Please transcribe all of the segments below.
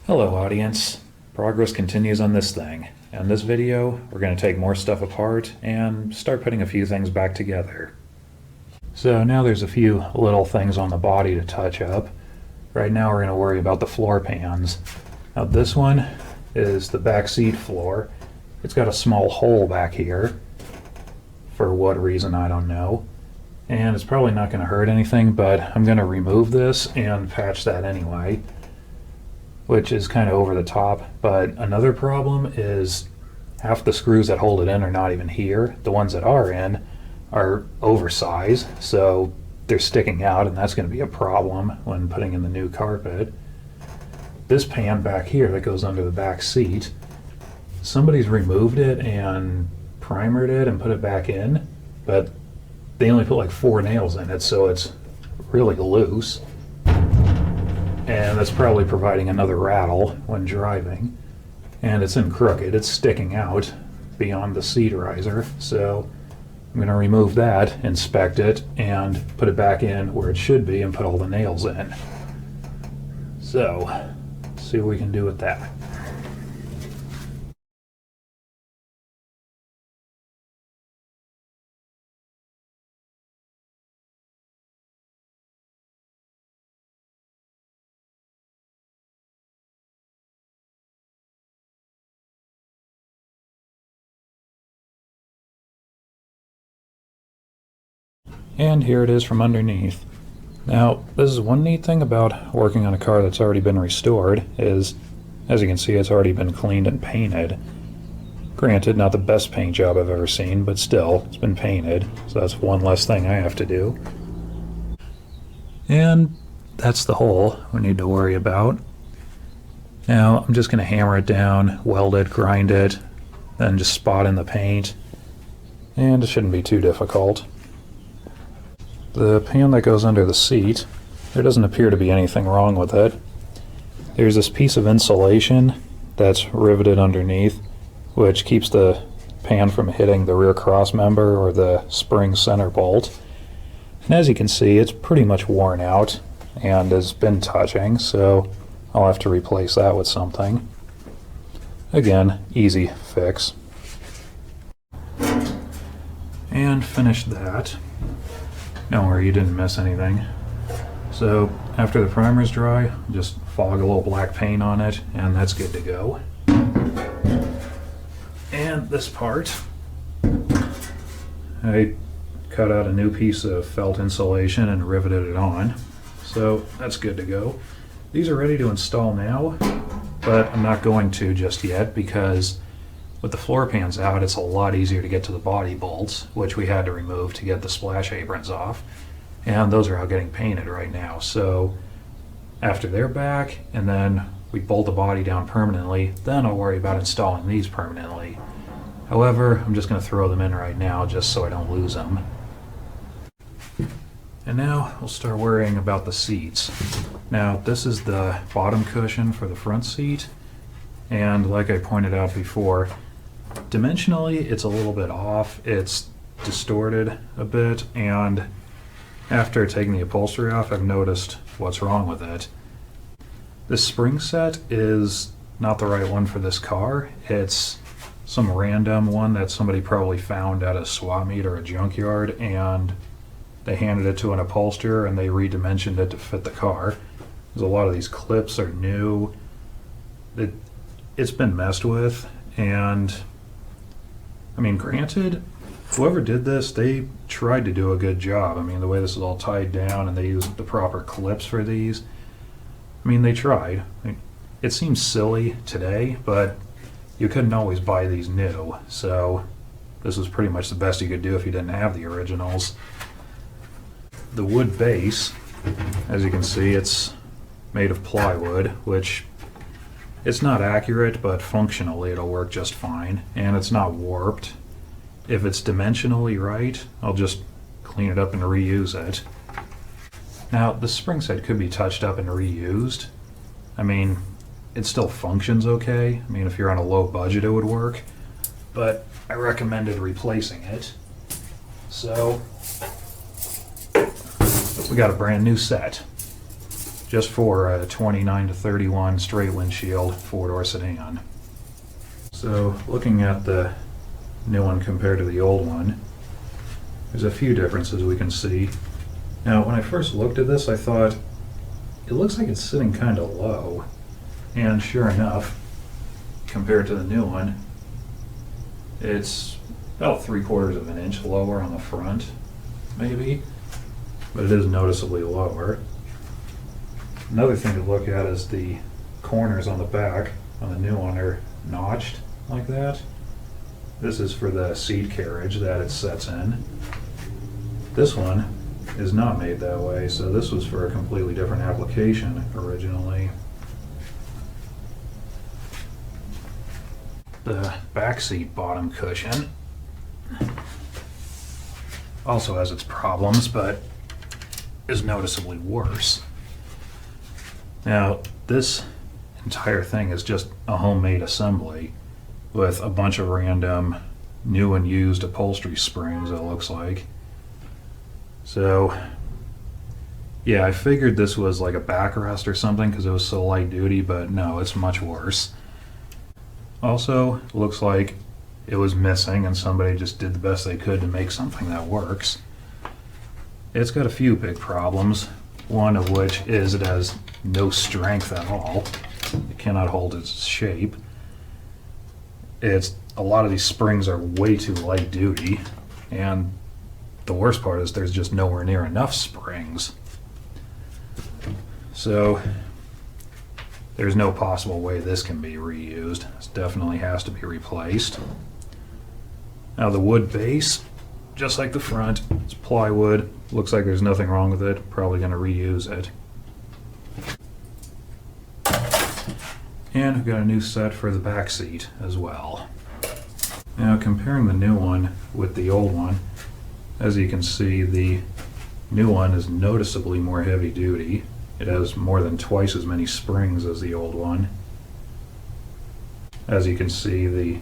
Hello audience, progress continues on this thing. In this video, we're going to take more stuff apart and start putting a few things back together. So now there's a few little things on the body to touch up. Right now we're going to worry about the floor pans. Now this one is the back seat floor. It's got a small hole back here. For what reason, I don't know. And it's probably not going to hurt anything, but I'm going to remove this and patch that anyway, which is kind of over the top. But another problem is half the screws that hold it in are not even here. The ones that are in are oversized, so they're sticking out, and that's going to be a problem when putting in the new carpet. This pan back here that goes under the back seat, somebody's removed it and primered it and put it back in, but they only put like 4 nails in it, so it's really loose. And that's probably providing another rattle when driving. And it's in crooked, it's sticking out beyond the seat riser. So I'm going to remove that, inspect it, and put it back in where it should be and put all the nails in. So, see what we can do with that. And here it is from underneath. Now, this is one neat thing about working on a car that's already been restored is, as you can see, it's already been cleaned and painted. Granted, not the best paint job I've ever seen, but still, it's been painted, so that's one less thing I have to do. And that's the hole we need to worry about. Now, I'm just going to hammer it down, weld it, grind it, then just spot in the paint, and it shouldn't be too difficult. The pan that goes under the seat, there doesn't appear to be anything wrong with it. There's this piece of insulation that's riveted underneath, which keeps the pan from hitting the rear cross member or the spring center bolt. And as you can see, it's pretty much worn out and has been touching, so I'll have to replace that with something. Again, easy fix. And finish that. Don't worry, you didn't miss anything. So after the primer's dry, just fog a little black paint on it, and that's good to go. And this part, I cut out a new piece of felt insulation and riveted it on. So that's good to go. These are ready to install now, but I'm not going to just yet because with the floor pans out, it's a lot easier to get to the body bolts, which we had to remove to get the splash aprons off. And those are out getting painted right now. So after they're back, and then we bolt the body down permanently, then I'll worry about installing these permanently. However, I'm just going to throw them in right now just so I don't lose them. And now we'll start worrying about the seats. Now, this is the bottom cushion for the front seat. And like I pointed out before, dimensionally it's a little bit off, it's distorted a bit, and after taking the upholstery off I've noticed what's wrong with it. This spring set is not the right one for this car. It's some random one that somebody probably found at a swap meet or a junkyard, and they handed it to an upholsterer and they redimensioned it to fit the car. Because a lot of these clips are new. It's been messed with, and I mean, granted, whoever did this, they tried to do a good job. I mean, the way this is all tied down and they used the proper clips for these, I mean, they tried. It seems silly today, but you couldn't always buy these new, so this was pretty much the best you could do if you didn't have the originals. The wood base, as you can see, it's made of plywood, which it's not accurate, but functionally it'll work just fine, and it's not warped. If it's dimensionally right, I'll just clean it up and reuse it. Now, the spring set could be touched up and reused. I mean, it still functions okay. I mean, if you're on a low budget, it would work, but I recommended replacing it. So, we got a brand new set. just for a 29 to 31 straight windshield four-door sedan. So looking at the new one compared to the old one, there's a few differences we can see. Now, when I first looked at this, I thought, it looks like it's sitting kind of low. And sure enough, compared to the new one, it's about 3/4 of an inch lower on the front, maybe, but it is noticeably lower. Another thing to look at is the corners on the back on the new one are notched like that. This is for the seat carriage that it sets in. This one is not made that way, so this was for a completely different application originally. The backseat bottom cushion also has its problems, but is noticeably worse. Now, this entire thing is just a homemade assembly with a bunch of random new and used upholstery springs, it looks like. So, yeah, I figured this was like a backrest or something because it was so light duty, but no, it's much worse. Also, looks like it was missing and somebody just did the best they could to make something that works. It's got a few big problems, one of which is it has no strength at all. It cannot hold its shape. A lot of these springs are way too light duty, and the worst part is there's just nowhere near enough springs. So there's no possible way this can be reused. This definitely has to be replaced. Now the wood base, just like the front, it's plywood. Looks like there's nothing wrong with it. Probably going to reuse it. And we've got a new set for the back seat as well. Now comparing the new one with the old one, as you can see, the new one is noticeably more heavy duty. It has more than twice as many springs as the old one. As you can see, the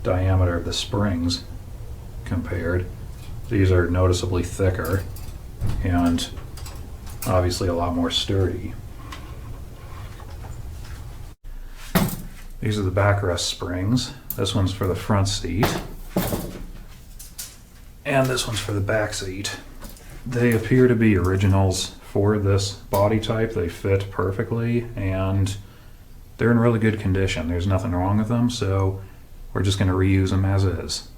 diameter of the springs compared, these are noticeably thicker and obviously a lot more sturdy. These are the backrest springs. This one's for the front seat, and this one's for the back seat. They appear to be originals for this body type. They fit perfectly, and they're in really good condition. There's nothing wrong with them, so we're just going to reuse them as is.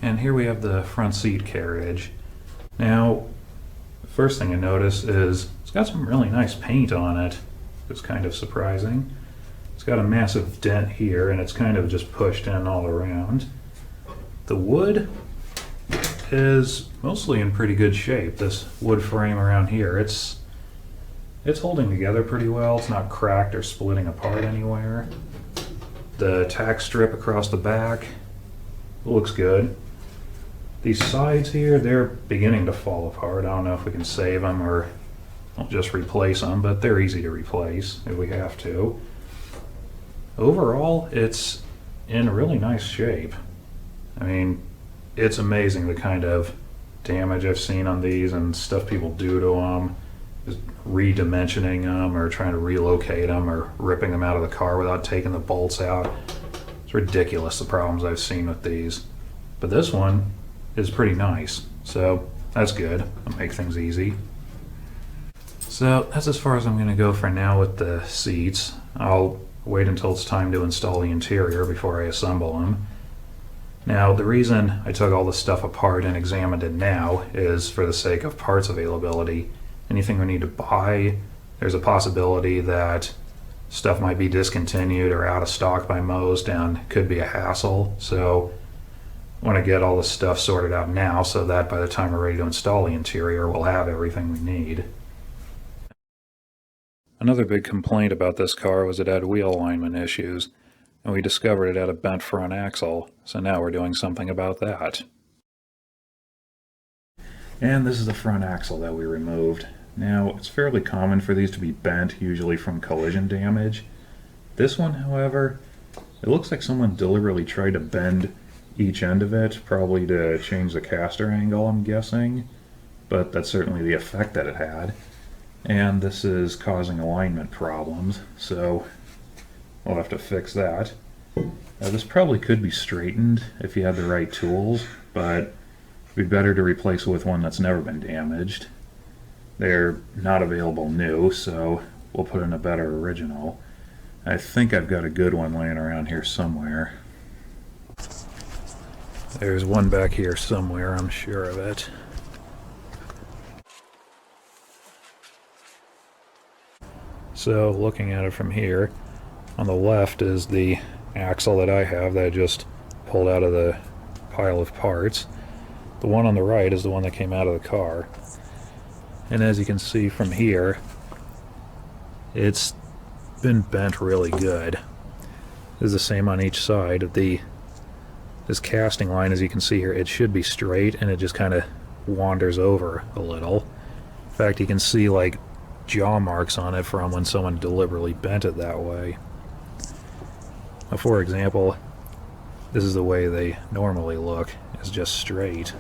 And here we have the front seat carriage. Now, the first thing I notice is it's got some really nice paint on it. It's kind of surprising. It's got a massive dent here, and it's kind of just pushed in all around. The wood is mostly in pretty good shape. This wood frame around here, it's holding together pretty well. It's not cracked or splitting apart anywhere. The tack strip across the back looks good. These sides here, they're beginning to fall apart. I don't know if we can save them or I'll just replace them, but they're easy to replace if we have to. Overall, it's in really nice shape. I mean, it's amazing the kind of damage I've seen on these and stuff people do to them, just redimensioning them or trying to relocate them or ripping them out of the car without taking the bolts out. It's ridiculous the problems I've seen with these. But this one is pretty nice, so that's good. It'll make things easy. So that's as far as I'm going to go for now with the seats. I'll wait until it's time to install the interior before I assemble them. Now, the reason I took all this stuff apart and examined it now is for the sake of parts availability. Anything we need to buy, there's a possibility that stuff might be discontinued or out of stock by most and could be a hassle. So I want to get all this stuff sorted out now so that by the time we're ready to install the interior, we'll have everything we need. Another big complaint about this car was it had wheel alignment issues, and we discovered it had a bent front axle, so now we're doing something about that. And this is the front axle that we removed. Now, it's fairly common for these to be bent, usually from collision damage. This one, however, it looks like someone deliberately tried to bend each end of it, probably to change the caster angle, I'm guessing, but that's certainly the effect that it had. And this is causing alignment problems, so we'll have to fix that. This probably could be straightened if you had the right tools, but it'd be better to replace it with one that's never been damaged. They're not available new, so we'll put in a better original. I think I've got a good one laying around here somewhere. There's one back here somewhere, I'm sure of it. So, looking at it from here, on the left is the axle that I have that I just pulled out of the pile of parts. The one on the right is the one that came out of the car. And as you can see from here, it's been bent really good. This is the same on each side. This casting line, as you can see here, it should be straight, and it just kind of wanders over a little. In fact, you can see like jaw marks on it from when someone deliberately bent it that way. Now, for example, this is the way they normally look. It's just straight.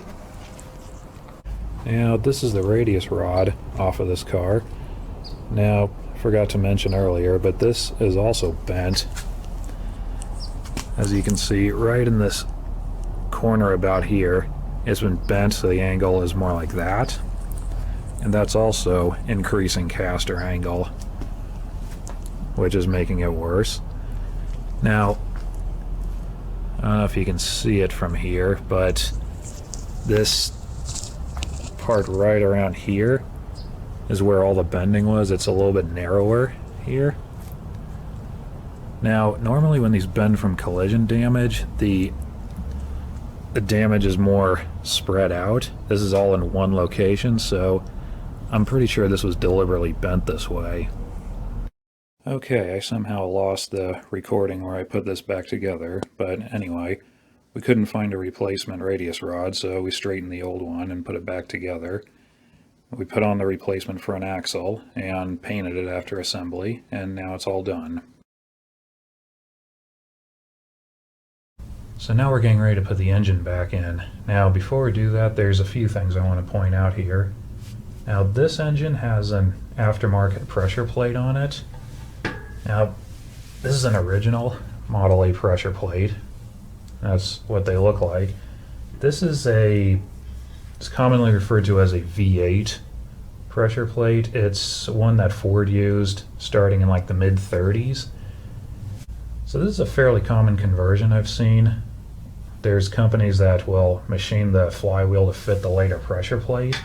Now, this is the radius rod off of this car. Now, I forgot to mention earlier, but this is also bent. As you can see, right in this corner about here, it's been bent so the angle is more like that. And that's also increasing caster angle, which is making it worse. Now, I don't know if you can see it from here, but this part right around here is where all the bending was. It's a little bit narrower here. Now, normally when these bend from collision damage, the damage is more spread out. This is all in one location, so I'm pretty sure this was deliberately bent this way. Okay, I somehow lost the recording where I put this back together, but anyway, we couldn't find a replacement radius rod, so we straightened the old one and put it back together. We put on the replacement front axle and painted it after assembly, and now it's all done. So now we're getting ready to put the engine back in. Now, before we do that, there's a few things I want to point out here. Now, this engine has an aftermarket pressure plate on it. Now, this is an original Model A pressure plate. That's what they look like. This is it's commonly referred to as a V8 pressure plate. It's one that Ford used starting in like the mid-30s. So this is a fairly common conversion I've seen. There's companies that will machine the flywheel to fit the later pressure plate.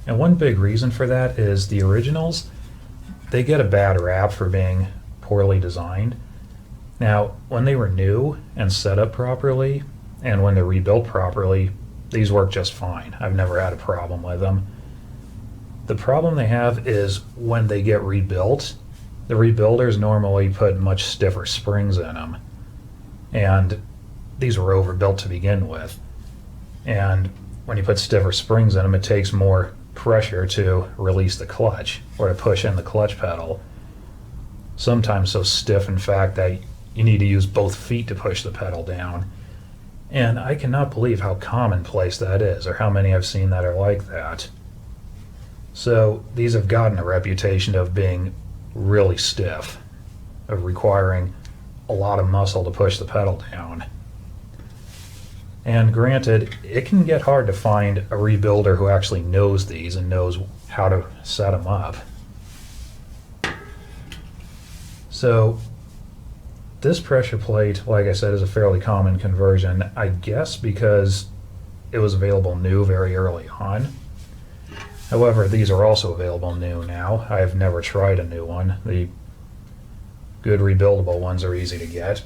And one big reason for that is the originals, they get a bad rap for being poorly designed. Now, when they were new and set up properly, and when they're rebuilt properly, these work just fine. I've never had a problem with them. The problem they have is when they get rebuilt, the rebuilders normally put much stiffer springs in them. And these were overbuilt to begin with. And when you put stiffer springs in them, it takes more pressure to release the clutch or to push in the clutch pedal. Sometimes so stiff, in fact, that you need to use both feet to push the pedal down. And I cannot believe how commonplace that is, or how many I've seen that are like that. So these have gotten a reputation of being really stiff, of requiring a lot of muscle to push the pedal down. And granted, it can get hard to find a rebuilder who actually knows these and knows how to set them up. So This pressure plate, like I said, is a fairly common conversion, I guess because it was available new very early on. However, these are also available new now. I've never tried a new one. The good rebuildable ones are easy to get.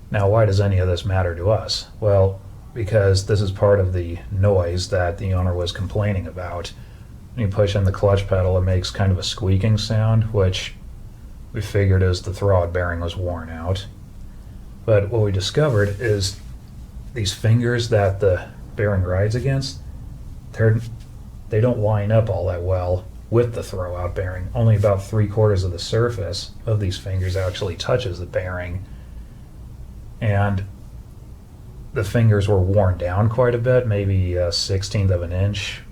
Now, why does any of this matter to us? Well, because this is part of the noise that the owner was complaining about. When you push in the clutch pedal, it makes kind of a squeaking sound, which we figured is the throwout bearing was worn out. But what we discovered is these fingers that the bearing rides against, they don't line up all that well with the throwout bearing. Only about 3/4 of the surface of these fingers actually touches the bearing. And the fingers were worn down quite a bit, maybe a 1/16 of an inch,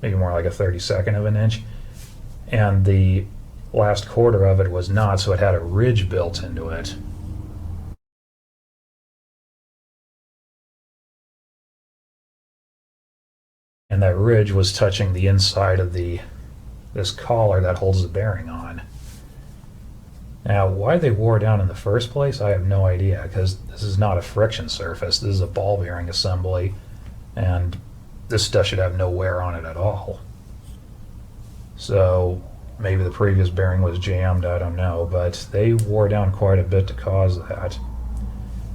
maybe more like a 32nd of an inch. And the last quarter of it was not, so it had a ridge built into it. And that ridge was touching the inside of this collar that holds the bearing on. Now, why they wore down in the first place, I have no idea, because this is not a friction surface. This is a ball bearing assembly, and this stuff should have no wear on it at all. So maybe the previous bearing was jammed, I don't know, but they wore down quite a bit to cause that.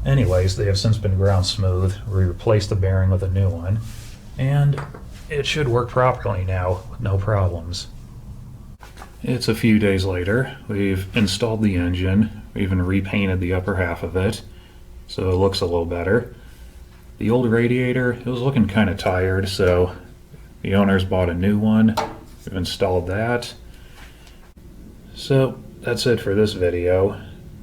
Anyways, they have since been ground smooth. We replaced the bearing with a new one, and it should work properly now with no problems. It's a few days later. We've installed the engine. We even repainted the upper half of it, so it looks a little better. The old radiator, it was looking kind of tired, so the owners bought a new one. We've installed that. So that's it for this video.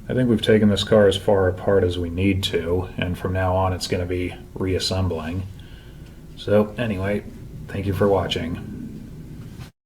I think we've taken this car as far apart as we need to, and from now on it's going to be reassembling. So anyway, thank you for watching.